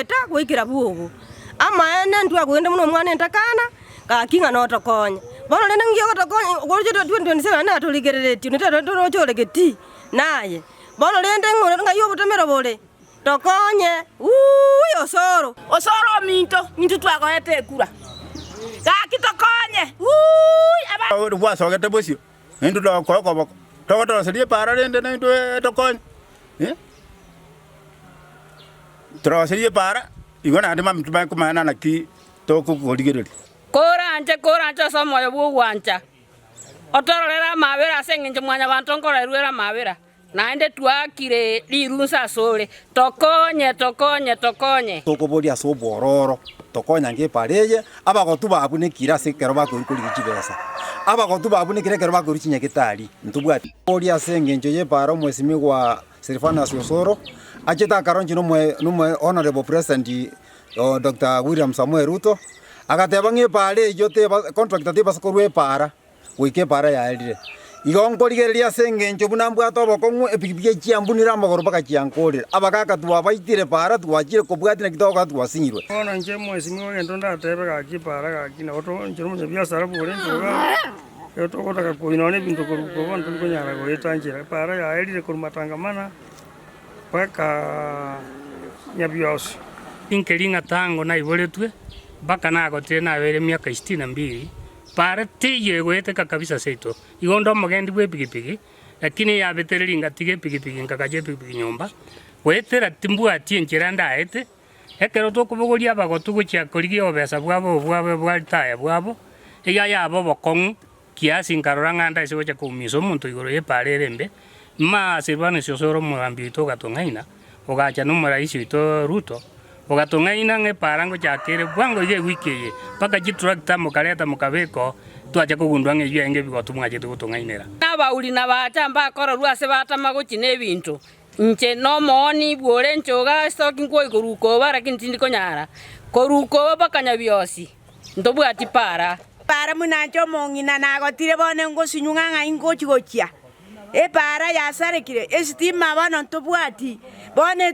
gweta gwikira bugo ama ene ndu agwende muno mwana entakana ka kinga no tokonya bono lende ngiyo tokonya gorjo 2027 na tuligerereti nita torochole geti naye bono lende ngoro ngayo butemero bole tokonye osoro minto twagoete kura ka kitokonye aba bwasa ogete bosio ndu ko togoto serie para lende ndu tokonye serie para igona andi mamtuba kumana na ki toko goligereri koranje somoyo bugwanja otororera mabera sengenje mwanya bantongora ruera mabera naende twakire lirunsa sole tokonye tokoboria sobororo tokonya ngepareje abagotu babunekira sekero bakuri kibesa abagotu babunekira kero bakuri chinyeketari ntubwati boria sengenje ye paro mwesimi wa Serifana Sosoro acheta karonji no honorable president Dr. William Samuel Ruto agateba ngepare yote contract atiba sokorwe para wike para ya elire igongorigereria sengenjo bunambwa atoboko epikipiki chiambunira amagoro baka chiankorira abakaka tuwabaitire para tuwachire kobwati na kitoka tuwasinyirwe ona nje mwesimi wagendo ndatebe gakipara gakina oto njiro munye biasara bure njoga yotokota kuinone bintu koruko bantu kunyara go etanjira para ya elire kurumatangamana paka nyabios inkelinga tango na iboletwe baka nago tena wele miaka 62 para tiye gweteka kabisa seito igondo mugendi bwe pigipigi lakini ya betelinga tige pigipigi ngakaje pigipigi nyomba wetera timbua tienjera ndaete ekero tokubugoria bagotu guchia korigi obesa bwabo taya bwabo iya yabo bokong kiasi nkaroranga nda ise gocha kumiso muntu igoro ye parerembe ma Serifana Sosoro mugambi to gatongaina ogacha no muraisi to Ruto ogatongaina nge parango chakere bwango ye wiki paka jitractor mukareta mukabeko twacha kugundwa nge yenge bigotu mwaje tugutongainera nabauli na batamba koro rwase batama gukine bintu nche no moni bwore nchoga stoking ko iguruko bara kintindi konyara koruko bakanya byosi ndobwati para munancho mongina nagotire bone ngosinyunga ingochigochia para yasarekire estima bana ntobwati bone